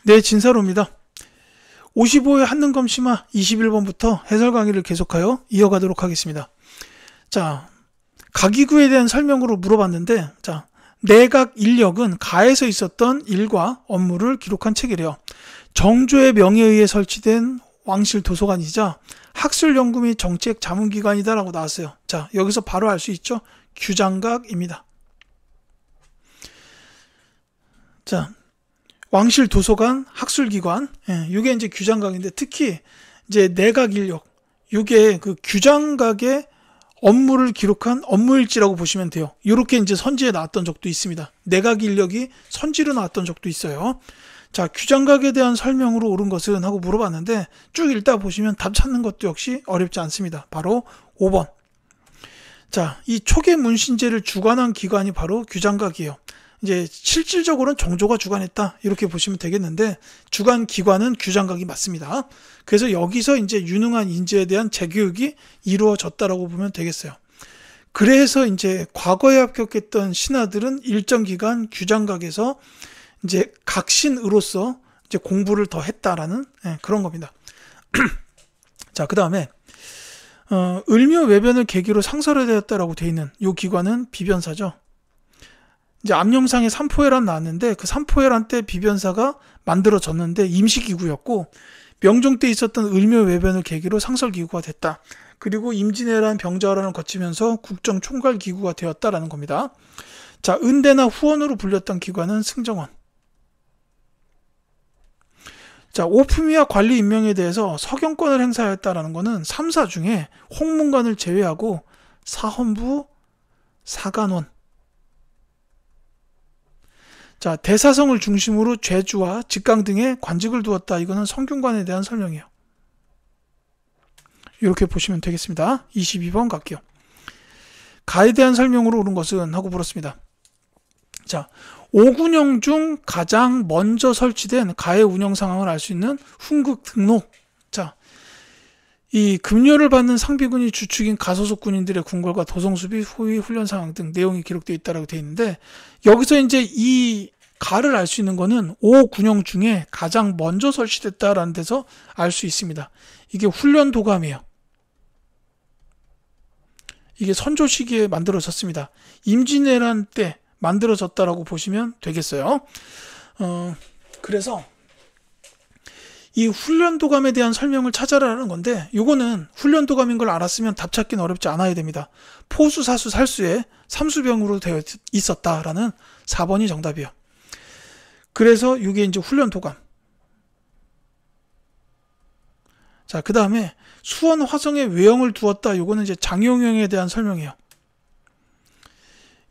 네, 진사로입니다. 55회 한능검 심화 21번부터 해설 강의를 계속하여 이어가도록 하겠습니다. 자, 가기구에 대한 설명으로 물어봤는데, 자, 내각 인력은 가에서 있었던 일과 업무를 기록한 책이래요. 정조의 명의에 의해 설치된 왕실 도서관이자 학술 연구 및 정책 자문기관이다라고 나왔어요. 자, 여기서 바로 알 수 있죠? 규장각입니다. 자, 왕실 도서관, 학술기관, 이게 이제 규장각인데, 특히 이제 내각 인력, 이게 그 규장각의 업무를 기록한 업무일지라고 보시면 돼요. 이렇게 이제 선지에 나왔던 적도 있습니다. 내각 인력이 선지로 나왔던 적도 있어요. 자, 규장각에 대한 설명으로 옳은 것은 하고 물어봤는데, 쭉 읽다 보시면 답 찾는 것도 역시 어렵지 않습니다. 바로 5번. 자, 이 초계 문신제를 주관한 기관이 바로 규장각이에요. 이제 실질적으로는 정조가 주관했다, 이렇게 보시면 되겠는데, 주관 기관은 규장각이 맞습니다. 그래서 여기서 이제 유능한 인재에 대한 재교육이 이루어졌다라고 보면 되겠어요. 그래서 이제 과거에 합격했던 신하들은 일정 기간 규장각에서 이제 각신으로서 이제 공부를 더 했다라는 그런 겁니다. 자, 그 다음에 을묘 외변을 계기로 상설화되었다라고 되어 있는 이 기관은 비변사죠. 이제 앞영상에 삼포해란 나왔는데, 그 삼포해란 때 비변사가 만들어졌는데 임시기구였고, 명종 때 있었던 을묘 외변을 계기로 상설기구가 됐다. 그리고 임진왜란 병자호란을 거치면서 국정총괄기구가 되었다라는 겁니다. 자, 은대나 후원으로 불렸던 기관은 승정원. 자, 오품위와 관리 임명에 대해서 서경권을 행사하였다라는 것은 3사 중에 홍문관을 제외하고 사헌부, 사간원, 자, 대사성을 중심으로 죄주와 직강 등의 관직을 두었다. 이거는 성균관에 대한 설명이에요. 이렇게 보시면 되겠습니다. 22번 갈게요. 가에 대한 설명으로 옳은 것은 하고 물었습니다. 자, 오군영 중 가장 먼저 설치된 가의 운영 상황을 알 수 있는 훈극 등록. 자, 이 급료를 받는 상비군이 주축인 가소속 군인들의 궁궐과 도성수비, 호위, 훈련 상황 등 내용이 기록되어 있다고 되어 있는데, 여기서 이제 이 가를 알 수 있는 거는 5군영 중에 가장 먼저 설치됐다라는 데서 알 수 있습니다. 이게 훈련 도감이에요. 이게 선조 시기에 만들어졌습니다. 임진왜란 때 만들어졌다라고 보시면 되겠어요. 그래서 이 훈련도감에 대한 설명을 찾아라는 건데, 요거는 훈련도감인 걸 알았으면 답 찾기는 어렵지 않아야 됩니다. 포수, 사수, 살수에 삼수병으로 되어 있었다라는 4번이 정답이에요. 그래서 이게 이제 훈련도감. 자, 그 다음에 수원 화성에 외형을 두었다. 요거는 이제 장용영에 대한 설명이에요.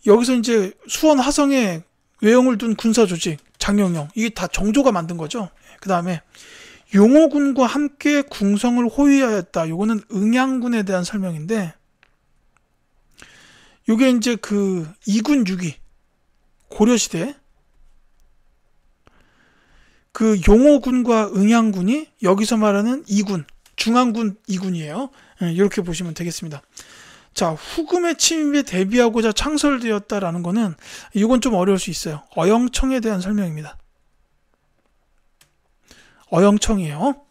여기서 이제 수원 화성에 외형을 둔 군사조직, 장용영. 이게 다 정조가 만든 거죠. 그 다음에 용호군과 함께 궁성을 호위하였다. 요거는 응양군에 대한 설명인데, 요게 이제 그 2군 6위 고려시대 그 용호군과 응양군이 여기서 말하는 2군, 중앙군 2군이에요. 이렇게 보시면 되겠습니다. 자, 후금의 침입에 대비하고자 창설되었다라는 거는, 이건 좀 어려울 수 있어요. 어영청에 대한 설명입니다. 어영청이에요.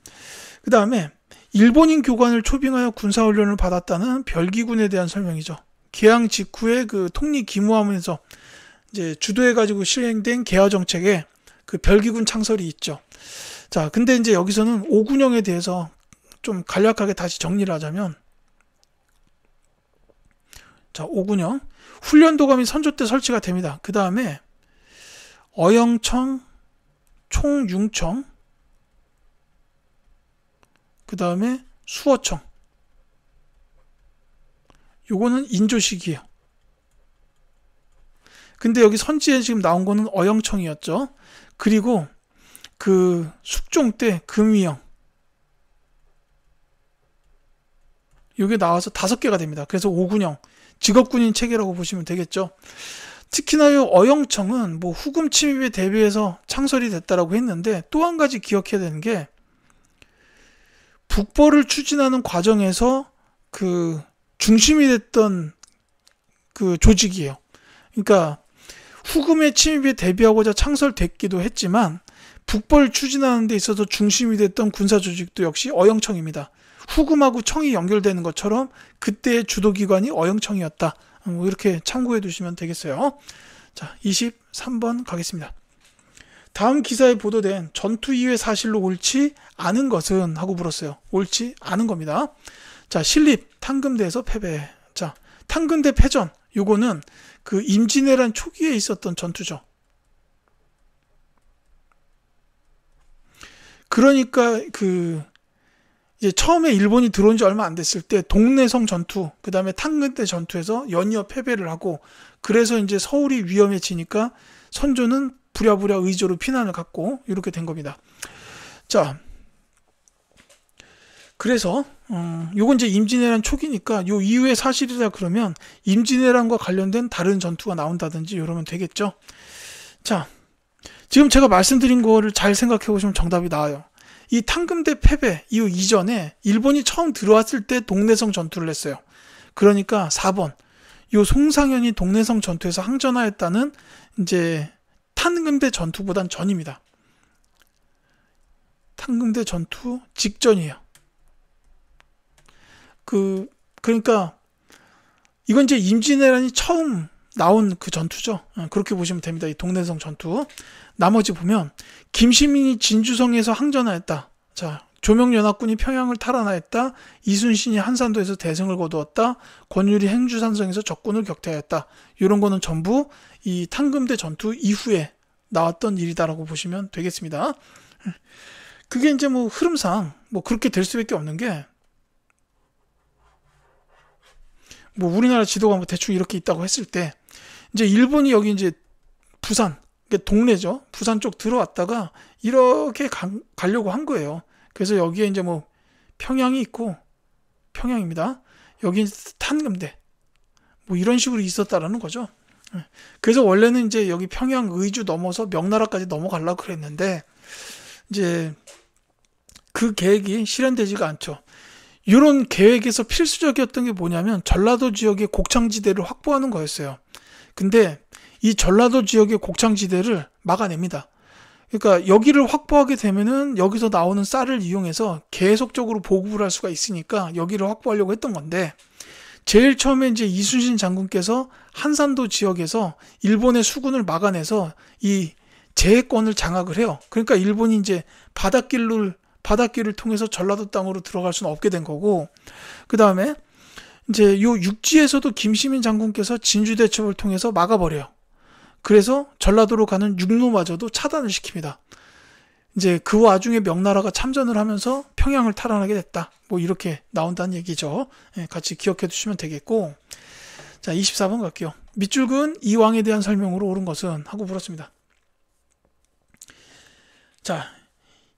그 다음에 일본인 교관을 초빙하여 군사훈련을 받았다는 별기군에 대한 설명이죠. 개항 직후에 그 통리 기무하면서 이제 주도해가지고 실행된 개화 정책에 그 별기군 창설이 있죠. 자, 근데 이제 여기서는 오군영에 대해서 좀 간략하게 다시 정리를 하자면, 자, 오군영 훈련도감이 선조 때 설치가 됩니다. 그 다음에 어영청, 총융청, 그 다음에 수어청. 요거는 인조 시기예요. 근데 여기 선지에 지금 나온 거는 어영청이었죠. 그리고 그 숙종 때 금위영, 요게 나와서 5개가 됩니다. 그래서 5군영, 직업군인 체계라고 보시면 되겠죠. 특히나 이 어영청은 뭐 후금 침입에 대비해서 창설이 됐다라고 했는데, 또 한 가지 기억해야 되는 게, 북벌을 추진하는 과정에서 그 중심이 됐던 그 조직이에요. 그러니까 후금의 침입에 대비하고자 창설됐기도 했지만, 북벌 추진하는 데 있어서 중심이 됐던 군사조직도 역시 어영청입니다. 후금하고 청이 연결되는 것처럼 그때의 주도기관이 어영청이었다. 뭐 이렇게 참고해 두시면 되겠어요. 자, 23번 가겠습니다. 다음 기사에 보도된 전투 이후의 사실로 옳지 않은 것은 하고 물었어요. 옳지 않은 겁니다. 자, 신립 탕금대에서 패배. 자, 탕금대 패전. 요거는 그 임진왜란 초기에 있었던 전투죠. 그러니까 이제 처음에 일본이 들어온 지 얼마 안 됐을 때 동래성 전투, 그 다음에 탕금대 전투에서 연이어 패배를 하고, 그래서 이제 서울이 위험해지니까 선조는 부랴부랴 의조로 피난을 갔고 이렇게 된 겁니다. 자, 그래서 요건 이제 임진왜란 초기니까 요 이후의 사실이라 그러면 임진왜란과 관련된 다른 전투가 나온다든지 이러면 되겠죠. 자, 지금 제가 말씀드린 거를 잘 생각해 보시면 정답이 나와요. 이 탕금대 패배 이후 이전에 일본이 처음 들어왔을 때 동래성 전투를 했어요. 그러니까 4번 요 송상현이 동래성 전투에서 항전하였다는 이제 탕금대 전투보단 전입니다. 탕금대 전투 직전이에요. 그러니까 이건 이제 임진왜란이 처음 나온 그 전투죠. 그렇게 보시면 됩니다. 이 동래성 전투. 나머지 보면 김시민이 진주성에서 항전하였다. 자, 조명연합군이 평양을 탈환하였다. 이순신이 한산도에서 대승을 거두었다. 권율이 행주산성에서 적군을 격퇴하였다. 이런 거는 전부 이 탕금대 전투 이후에 나왔던 일이다라고 보시면 되겠습니다. 그게 이제 뭐 흐름상 뭐 그렇게 될 수밖에 없는 게, 뭐 우리나라 지도가 뭐 대충 이렇게 있다고 했을 때 이제 일본이 여기 이제 부산, 동래죠. 부산 쪽 들어왔다가 이렇게 가려고 한 거예요. 그래서 여기에 이제 뭐 평양이 있고, 평양입니다. 여기 탕금대 뭐 이런 식으로 있었다라는 거죠. 그래서 원래는 이제 여기 평양 의주 넘어서 명나라까지 넘어가려고 그랬는데 이제 그 계획이 실현되지가 않죠. 이런 계획에서 필수적이었던 게 뭐냐면 전라도 지역의 곡창지대를 확보하는 거였어요. 근데 이 전라도 지역의 곡창지대를 막아냅니다. 그러니까 여기를 확보하게 되면은 여기서 나오는 쌀을 이용해서 계속적으로 보급을 할 수가 있으니까 여기를 확보하려고 했던 건데, 제일 처음에 이제 이순신 장군께서 한산도 지역에서 일본의 수군을 막아내서 이 제해권을 장악을 해요. 그러니까 일본이 이제 바닷길을 통해서 전라도 땅으로 들어갈 수는 없게 된 거고, 그 다음에 이제 요 육지에서도 김시민 장군께서 진주대첩을 통해서 막아버려요. 그래서 전라도로 가는 육로마저도 차단을 시킵니다. 이제 그 와중에 명나라가 참전을 하면서 평양을 탈환하게 됐다. 뭐 이렇게 나온다는 얘기죠. 같이 기억해 두시면 되겠고. 자, 24번 갈게요. 밑줄 그은 이 왕에 대한 설명으로 옳은 것은 하고 물었습니다. 자,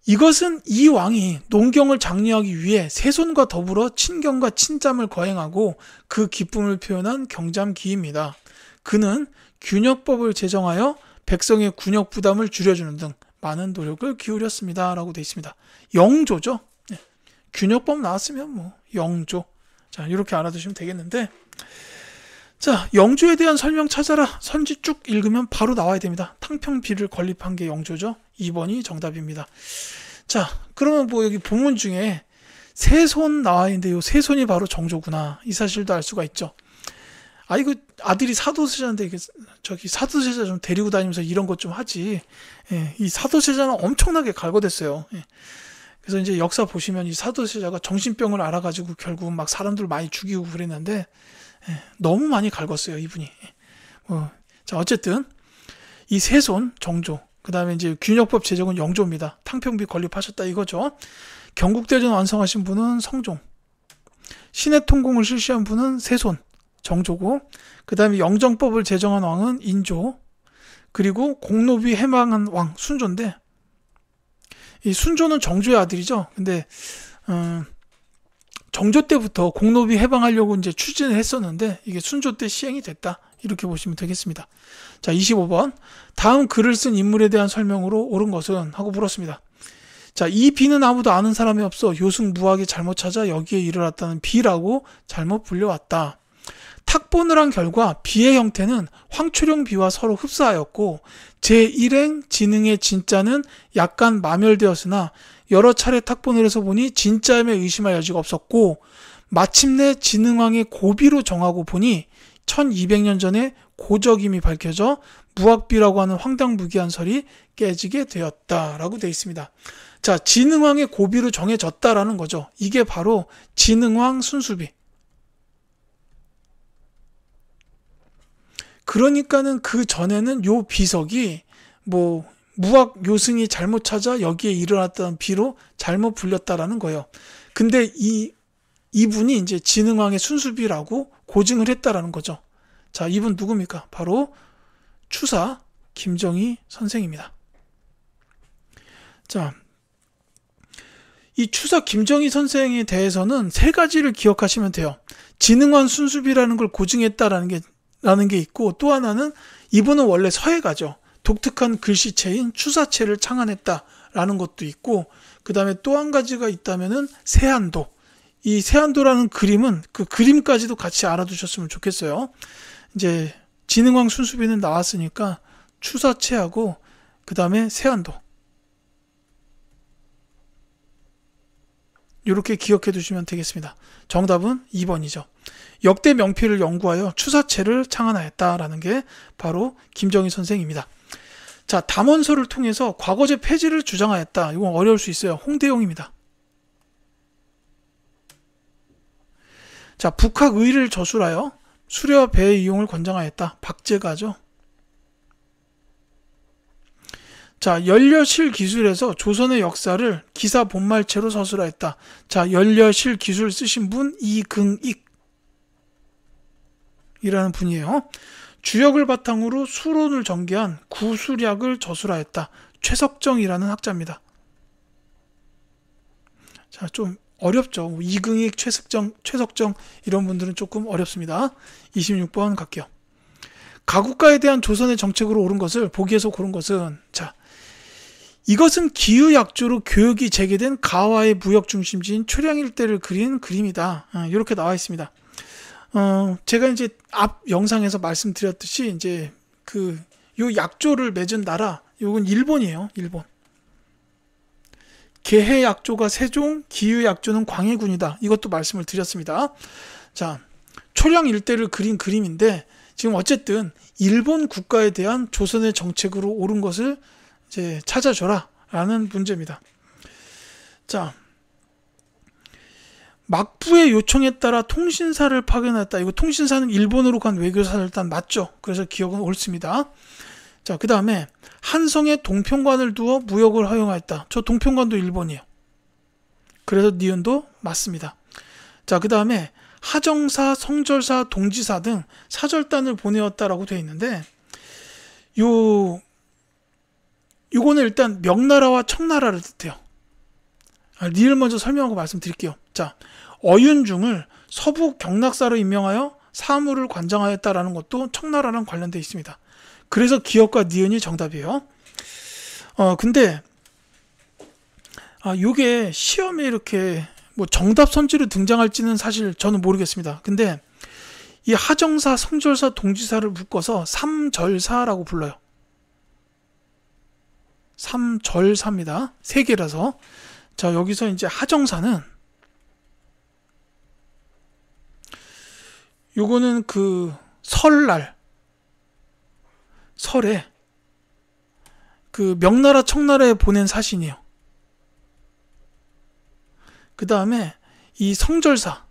이것은 이 왕이 농경을 장려하기 위해 세손과 더불어 친경과 친잠을 거행하고 그 기쁨을 표현한 경잠기입니다. 그는 균역법을 제정하여 백성의 군역 부담을 줄여주는 등 많은 노력을 기울였습니다. 라고 되어 있습니다. 영조죠. 네. 균역법 나왔으면 뭐 영조. 자, 이렇게 알아두시면 되겠는데, 자, 영조에 대한 설명 찾아라. 선지 쭉 읽으면 바로 나와야 됩니다. 탕평비를 건립한 게 영조죠. 2번이 정답입니다. 자, 그러면 뭐 여기 본문 중에 세손 나와 있는데 요 세손이 바로 정조구나. 이 사실도 알 수가 있죠. 아, 이거 아들이 사도세자인데 저기 사도세자 좀 데리고 다니면서 이런 것 좀 하지. 예, 이 사도세자는 엄청나게 갈궈댔어요. 예. 그래서 이제 역사 보시면 이 사도세자가 정신병을 알아가지고 결국 막 사람들 많이 죽이고 그랬는데, 예, 너무 많이 갈궜어요, 이분이. 자, 어쨌든 이 세손 정조, 그 다음에 이제 균역법 제정은 영조입니다. 탕평비 건립하셨다 이거죠. 경국대전 완성하신 분은 성종, 신해통공을 실시한 분은 세손 정조고, 그 다음에 영정법을 제정한 왕은 인조, 그리고 공노비 해방한 왕 순조인데, 이 순조는 정조의 아들이죠. 근데 정조 때부터 공노비 해방하려고 이제 추진을 했었는데 이게 순조 때 시행이 됐다. 이렇게 보시면 되겠습니다. 자, 25번. 다음 글을 쓴 인물에 대한 설명으로 옳은 것은 하고 물었습니다. 자, 이 비는 아무도 아는 사람이 없어 요승무하게 잘못 찾아 여기에 이르렀다는 비라고 잘못 불려왔다. 탁본을 한 결과 비의 형태는 황초령 비와 서로 흡사하였고 제1행 지능의 진짜는 약간 마멸되었으나 여러 차례 탁본을 해서 보니 진짜임에 의심할 여지가 없었고 마침내 지능왕의 고비로 정하고 보니 1200년 전에 고적임이 밝혀져 무학비라고 하는 황당무계한 설이 깨지게 되었다라고 되어 있습니다. 자, 지능왕의 고비로 정해졌다라는 거죠. 이게 바로 지능왕 순수비. 그러니까는 그 전에는 요 비석이 뭐 무학 요승이 잘못 찾아 여기에 일어났다는 비로 잘못 불렸다라는 거예요. 근데 이분이 이제 지능왕의 순수비라고 고증을 했다라는 거죠. 자, 이분 누굽니까? 바로 추사 김정희 선생입니다. 자, 이 추사 김정희 선생에 대해서는 세 가지를 기억하시면 돼요. 지능왕 순수비라는 걸 고증했다라는 게 있고, 또 하나는 이분은 원래 서예가죠. 독특한 글씨체인 추사체를 창안했다라는 것도 있고, 그 다음에 또 한 가지가 있다면은 세안도. 이 세안도라는 그림은 그 그림까지도 같이 알아두셨으면 좋겠어요. 이제 지능왕 순수비는 나왔으니까 추사체하고 그 다음에 세안도. 이렇게 기억해 두시면 되겠습니다. 정답은 2번이죠. 역대 명필을 연구하여 추사체를 창안하였다라는 게 바로 김정희 선생입니다. 자, 담원서를 통해서 과거제 폐지를 주장하였다. 이건 어려울 수 있어요. 홍대용입니다. 자, 북학의를 저술하여 수레와 배의 이용을 권장하였다. 박제가죠. 자, 연려실 기술에서 조선의 역사를 기사 본말체로 서술하였다. 자, 연려실 기술 쓰신 분 이긍익 이라는 분이에요. 주역을 바탕으로 수론을 전개한 구술약을 저술하였다. 최석정이라는 학자입니다. 자, 좀 어렵죠. 이긍익, 최석정 이런 분들은 조금 어렵습니다. 26번 갈게요. 가국가에 대한 조선의 정책으로 옳은 것을 보기에서 고른 것은, 자, 이것은 기유약조로 교육이 재개된 가와의 무역 중심지인 초량 일대를 그린 그림이다. 이렇게 나와 있습니다. 제가 이제 앞 영상에서 말씀드렸듯이 이제 요 약조를 맺은 나라, 요건 일본이에요. 일본. 개해 약조가 세종, 기유 약조는 광해군이다. 이것도 말씀을 드렸습니다. 자, 초량 일대를 그린 그림인데 지금 어쨌든 일본 국가에 대한 조선의 정책으로 옳은 것을 이제 찾아줘라 라는 문제입니다. 자, 막부의 요청에 따라 통신사를 파견했다. 이거 통신사는 일본으로 간 외교사를 일단 맞죠. 그래서 기억은 옳습니다. 자, 그 다음에 한성에 동평관을 두어 무역을 허용하였다. 저 동평관도 일본이에요. 그래서 니은도 맞습니다. 자, 그 다음에 하정사, 성절사, 동지사 등 사절단을 보내었다라고 되어 있는데 요거는 일단 명나라와 청나라를 뜻해요. 니을 먼저 설명하고 말씀드릴게요. 자, 어윤중을 서부 경락사로 임명하여 사무를 관장하였다라는 것도 청나라랑 관련되어 있습니다. 그래서 기역과 니은이 정답이에요. 근데 요게 시험에 이렇게 뭐 정답 선지로 등장할지는 사실 저는 모르겠습니다. 근데 이 하정사, 성절사, 동지사를 묶어서 삼절사라고 불러요. 삼절사입니다. 세 개라서. 자, 여기서 이제 하정사는 요거는 그 설날 설에 그 명나라 청나라에 보낸 사신이에요. 그 다음에 이 성절사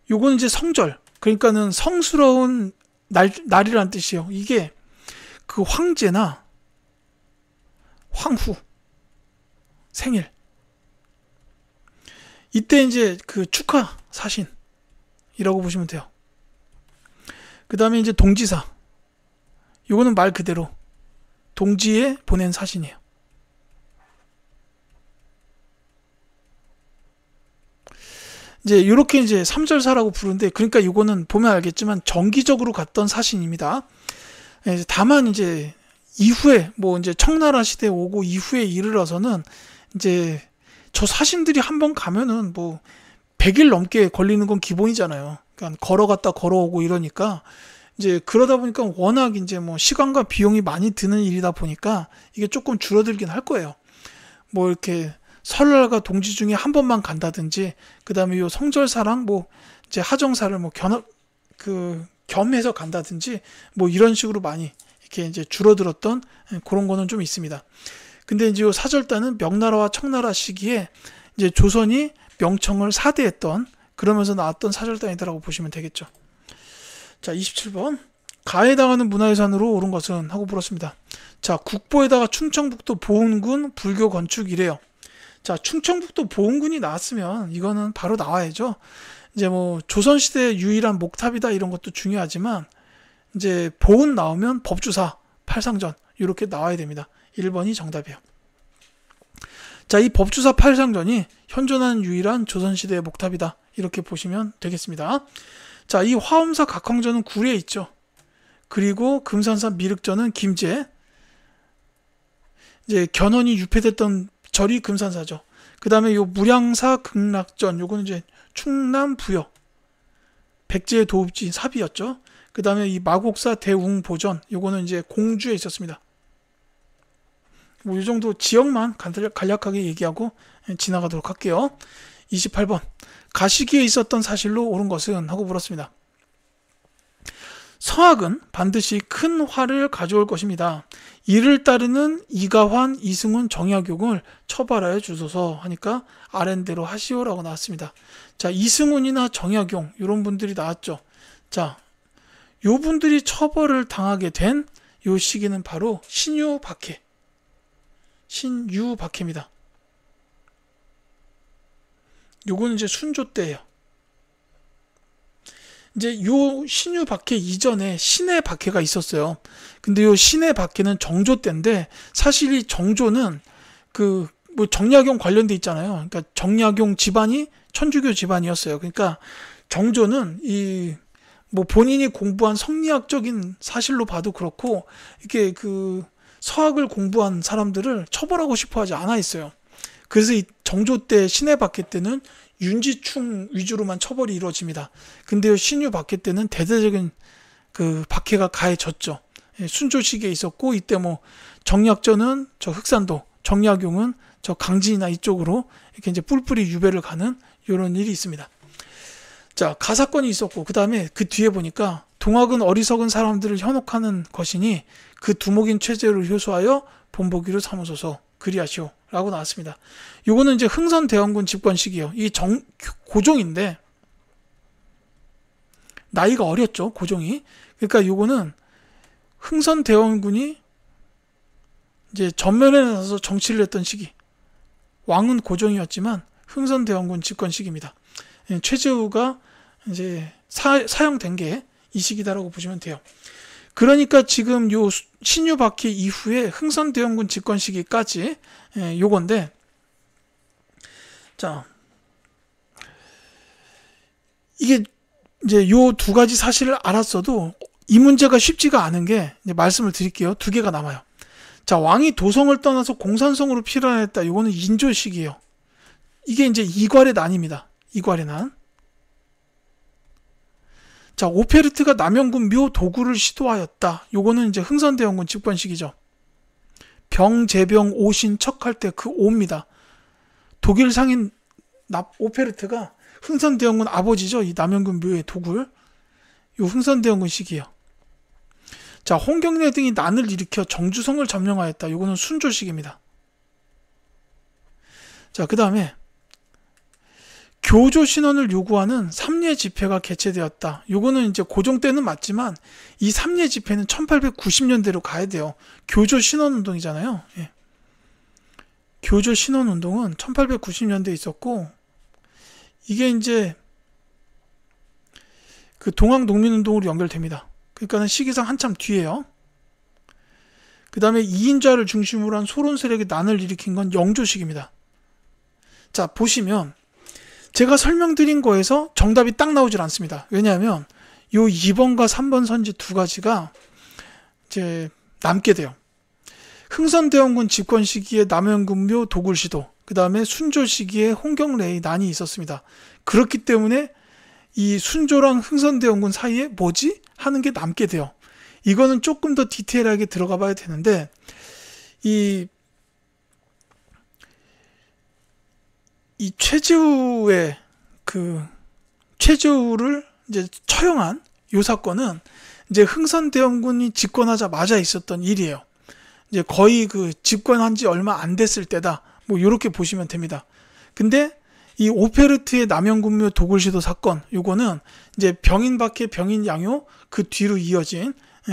요거는 이제 성절, 그러니까는 성스러운 날이란 뜻이에요. 이게 그 황제나 황후 생일 이때 이제 그 축하 사신이라고 보시면 돼요. 그 다음에 이제 동지사 요거는 말 그대로 동지에 보낸 사신이에요. 이제 이렇게 이제 삼절사라고 부르는데, 그러니까 이거는 보면 알겠지만 정기적으로 갔던 사신입니다. 다만 이제 이후에 뭐 이제 청나라 시대 오고 이후에 이르러서는 이제 저 사신들이 한번 가면은 뭐 100일 넘게 걸리는 건 기본이잖아요. 그러니까 걸어갔다 걸어오고 이러니까 이제 그러다 보니까 워낙 이제 뭐 시간과 비용이 많이 드는 일이다 보니까 이게 조금 줄어들긴 할 거예요. 뭐 이렇게 설날과 동지 중에 한 번만 간다든지, 그 다음에 요 성절사랑 뭐 이제 하정사를 뭐 겸해서 간다든지 뭐 이런 식으로 많이 이렇게 이제 줄어들었던 그런 거는 좀 있습니다. 근데 이제 요 사절단은 명나라와 청나라 시기에 이제 조선이 명청을 사대했던, 그러면서 나왔던 사절단이라고 보시면 되겠죠. 자, 27번. 가해당하는 문화유산으로 오른 것은 하고 물었습니다. 자, 국보에다가 충청북도 보훈군 불교 건축이래요. 자, 충청북도 보훈군이 나왔으면 이거는 바로 나와야죠. 이제 뭐 조선시대 유일한 목탑이다 이런 것도 중요하지만, 이제 보훈 나오면 법주사, 팔상전 이렇게 나와야 됩니다. 1번이 정답이에요. 자, 이 법주사 팔상전이 현존하는 유일한 조선시대의 목탑이다 이렇게 보시면 되겠습니다. 자, 이 화엄사 각황전은 구리에 있죠. 그리고 금산사 미륵전은 김제, 이제 견훤이 유폐됐던 절이 금산사죠. 그 다음에 요 무량사 극락전, 요거는 이제 충남 부여, 백제의 도읍지 사비였죠. 그 다음에 이 마곡사 대웅보전, 요거는 이제 공주에 있었습니다. 뭐 이 정도 지역만 간략하게 얘기하고 지나가도록 할게요. 28번. 가시기에 있었던 사실로 옳은 것은 하고 물었습니다. 서학은 반드시 큰 화를 가져올 것입니다. 이를 따르는 이가환, 이승훈, 정약용을 처벌하여 주소서 하니까 아랜대로 하시오라고 나왔습니다. 자, 이승훈이나 정약용 이런 분들이 나왔죠. 자, 요 분들이 처벌을 당하게 된 요 시기는 바로 신유박해, 신유박해입니다. 요거는 이제 순조 때예요. 이제 요 신유박해 이전에 신해박해가 있었어요. 근데 요 신해박해는 정조 때인데, 사실 이 정조는 그 뭐 정약용 관련돼 있잖아요. 그러니까 정약용 집안이 천주교 집안이었어요. 그러니까 정조는 이 뭐 본인이 공부한 성리학적인 사실로 봐도 그렇고, 이렇게 그 서학을 공부한 사람들을 처벌하고 싶어 하지 않아 있어요. 그래서 이 정조 때 신해박해 때는 윤지충 위주로만 처벌이 이루어집니다. 근데 신유박해 때는 대대적인 그 박해가 가해졌죠. 순조 시기에 있었고, 이때 뭐 정약전은 저 흑산도, 정약용은 저 강진이나 이쪽으로 이렇게 이제 뿔뿔이 유배를 가는 이런 일이 있습니다. 자, 가사건이 있었고, 그 다음에 그 뒤에 보니까 동학은 어리석은 사람들을 현혹하는 것이니 그 두목인 체제를 효소하여 본보기로 삼으소서 그리하시오 라고 나왔습니다. 요거는 이제 흥선대원군 집권 시기예요. 이 고종인데 나이가 어렸죠, 고종이. 그러니까 요거는 흥선대원군이 이제 전면에 나서서 정치를 했던 시기. 왕은 고종이었지만 흥선대원군 집권 시기입니다. 최재우가 이제 사형된 게 이 시기다라고 보시면 돼요. 그러니까 지금 요 신유박해 이후에 흥선대원군 집권 시기까지 요건데, 자, 이게 이제 요 두 가지 사실을 알았어도 이 문제가 쉽지가 않은 게, 이제 말씀을 드릴게요. 두 개가 남아요. 자, 왕이 도성을 떠나서 공산성으로 필환했다. 요거는 인조 시기예요. 이게 이제 이괄의 난입니다. 이괄의 난. 자, 오페르트가 남영군 묘 도구를 시도하였다. 요거는 이제 흥선대원군 집권 시기죠. 병제병 오신 척할 때 그 오입니다. 독일 상인 오페르트가 흥선대원군 아버지죠. 이 남영군 묘의 도굴. 요 흥선대원군 시기예요. 자, 홍경래 등이 난을 일으켜 정주성을 점령하였다. 요거는 순조 시기입니다. 자, 그 다음에 교조 신원을 요구하는 삼례 집회가 개최되었다. 요거는 이제 고종 때는 맞지만 이 삼례 집회는 1890년대로 가야 돼요. 교조 신원 운동이잖아요. 예. 교조 신원 운동은 1890년대에 있었고, 이게 이제 그 동학 농민 운동으로 연결됩니다. 그러니까는 시기상 한참 뒤에요. 그 다음에 이인자를 중심으로 한 소론 세력이 난을 일으킨 건 영조식입니다. 자, 보시면 제가 설명드린 거에서 정답이 딱 나오질 않습니다. 왜냐하면 요 2번과 3번 선지 두 가지가 이제 남게 돼요. 흥선대원군 집권 시기에 남영군묘 도굴시도, 그 다음에 순조 시기에 홍경레이난이 있었습니다. 그렇기 때문에 이 순조랑 흥선대원군 사이에 뭐지? 하는 게 남게 돼요. 이거는 조금 더 디테일하게 들어가 봐야 되는데, 이 최재우의 최재우를 이제 처형한 요 사건은 이제 흥선대원군이 집권하자마자 있었던 일이에요. 이제 거의 집권한 지 얼마 안 됐을 때다. 뭐 요렇게 보시면 됩니다. 근데 이 오페르트의 남영군묘 도굴시도 사건, 요거는 이제 병인박해 병인양요 그 뒤로 이어진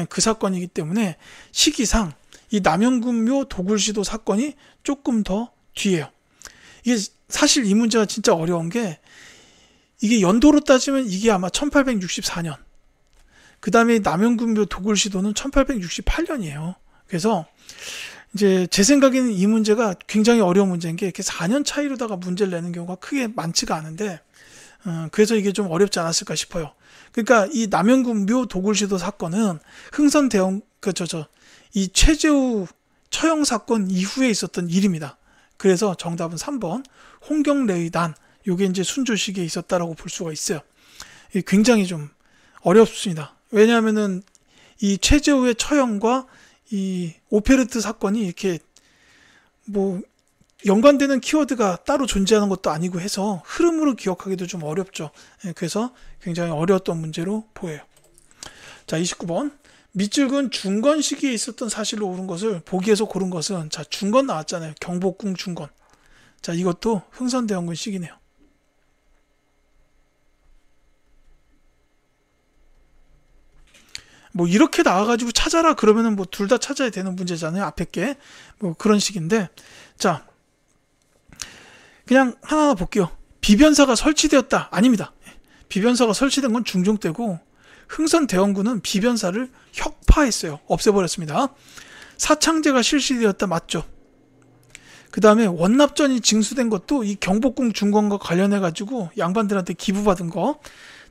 그 사건이기 때문에 시기상 이 남영군묘 도굴시도 사건이 조금 더 뒤에요. 이게 사실 이 문제가 진짜 어려운 게, 이게 연도로 따지면 이게 아마 1864년, 그 다음에 남영군묘 도굴시도는 1868년이에요. 그래서 이제 제 생각에는 이 문제가 굉장히 어려운 문제인 게, 이렇게 4년 차이로다가 문제를 내는 경우가 크게 많지가 않은데, 그래서 이게 좀 어렵지 않았을까 싶어요. 그러니까 이 남영군묘 도굴시도 사건은 이 최재우 처형 사건 이후에 있었던 일입니다. 그래서 정답은 3번 홍경레이난, 요게 이제 순조 시기에 있었다라고 볼 수가 있어요. 굉장히 좀 어렵습니다. 왜냐하면은 이 최재우의 처형과 이 오페르트 사건이 이렇게 뭐 연관되는 키워드가 따로 존재하는 것도 아니고 해서 흐름으로 기억하기도 좀 어렵죠. 그래서 굉장히 어려웠던 문제로 보여요. 자, 29번. 밑줄근 중건 시기에 있었던 사실로 옳은 것을 보기에서 고른 것은, 자, 중건 나왔잖아요. 경복궁 중건. 자, 이것도 흥선대원군 시기네요. 뭐 이렇게 나와가지고 찾아라 그러면은 뭐 둘 다 찾아야 되는 문제잖아요. 앞에 게 뭐 그런 식인데, 자, 그냥 하나하나 볼게요. 비변사가 설치되었다. 아닙니다. 비변사가 설치된 건 중종 때고, 흥선대원군은 비변사를 혁파했어요. 없애버렸습니다. 사창제가 실시되었다. 맞죠? 그 다음에 원납전이 징수된 것도 이 경복궁 중건과 관련해가지고 양반들한테 기부받은 거,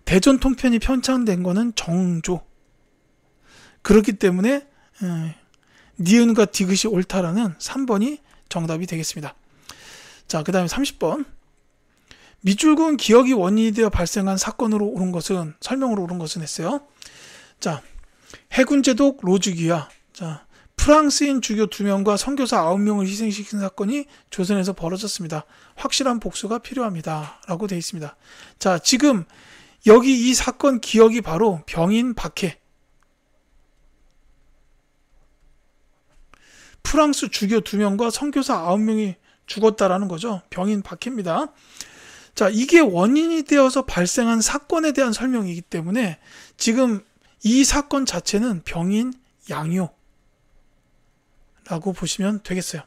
대전 통편이 편찬된 거는 정조. 그렇기 때문에 니은과 디귿이 옳다라는 3번이 정답이 되겠습니다. 자, 그 다음에 30번. 밑줄근 기억이 원인이 되어 발생한 사건으로 옳은 것은, 설명으로 옳은 것은 했어요. 자, 해군제독 로즈기야. 자, 프랑스인 주교 2명과 선교사 9명을 희생시킨 사건이 조선에서 벌어졌습니다. 확실한 복수가 필요합니다. 라고 되어 있습니다. 자, 지금 여기 이 사건 기억이 바로 병인 박해. 프랑스 주교 2명과 선교사 9명이 죽었다라는 거죠. 병인 박해입니다. 자, 이게 원인이 되어서 발생한 사건에 대한 설명이기 때문에 지금 이 사건 자체는 병인 양요라고 보시면 되겠어요.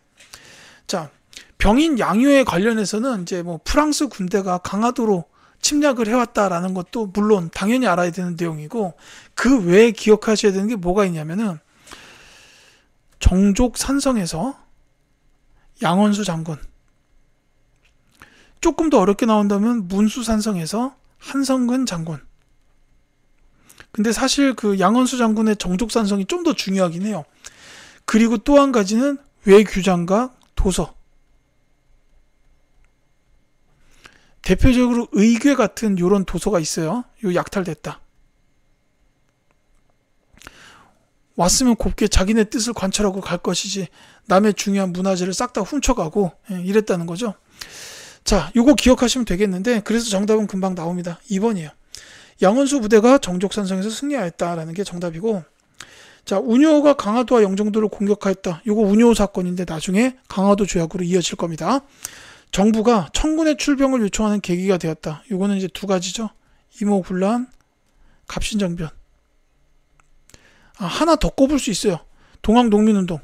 자, 병인 양요에 관련해서는 이제 뭐 프랑스 군대가 강화도로 침략을 해왔다라는 것도 물론 당연히 알아야 되는 내용이고, 그 외에 기억하셔야 되는 게 뭐가 있냐면은, 정족 산성에서 양원수 장군, 조금 더 어렵게 나온다면 문수산성에서 한성근 장군. 근데 사실 그 양원수 장군의 정족산성이 좀 더 중요하긴 해요. 그리고 또 한 가지는 외규장각 도서. 대표적으로 의궤 같은 요런 도서가 있어요. 요 약탈됐다. 왔으면 곱게 자기네 뜻을 관철하고 갈 것이지 남의 중요한 문화재를 싹 다 훔쳐가고 이랬다는 거죠. 자, 요거 기억하시면 되겠는데, 그래서 정답은 금방 나옵니다. 2번이에요. 양원수 부대가 정족산성에서 승리하였다라는 게 정답이고, 자, 운효가 강화도와 영종도를 공격하였다. 요거 운효 사건인데 나중에 강화도 조약으로 이어질 겁니다. 정부가 청군의 출병을 요청하는 계기가 되었다. 요거는 이제 두 가지죠. 이모군란, 갑신정변. 하나 더 꼽을 수 있어요. 동학농민운동.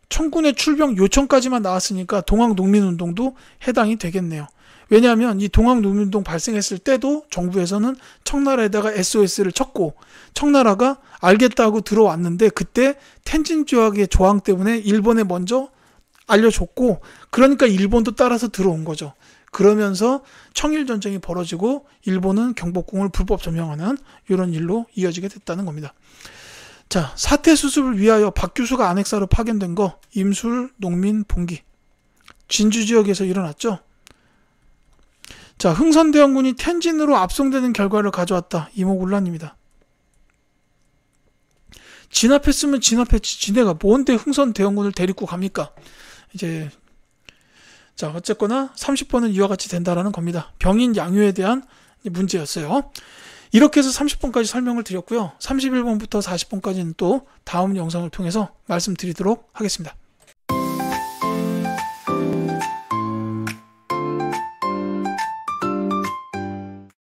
청군의 출병 요청까지만 나왔으니까 동학농민운동도 해당이 되겠네요. 왜냐하면 이 동학농민운동 발생했을 때도 정부에서는 청나라에다가 SOS를 쳤고, 청나라가 알겠다고 들어왔는데 그때 텐진 조약의 조항 때문에 일본에 먼저 알려줬고, 그러니까 일본도 따라서 들어온 거죠. 그러면서 청일전쟁이 벌어지고 일본은 경복궁을 불법 점령하는 이런 일로 이어지게 됐다는 겁니다. 자, 사퇴 수습을 위하여 박 교수가 안핵사로 파견된 거 임술 농민 봉기. 진주 지역에서 일어났죠. 자, 흥선대원군이 텐진으로 압송되는 결과를 가져왔다. 이모군란입니다. 진압했으면 진압했지. 지네가 뭔데 흥선대원군을 데리고 갑니까? 이제 자, 어쨌거나 30번은 이와 같이 된다라는 겁니다. 병인 양요에 대한 문제였어요. 이렇게 해서 30번까지 설명을 드렸고요. 31번부터 40번까지는 또 다음 영상을 통해서 말씀드리도록 하겠습니다.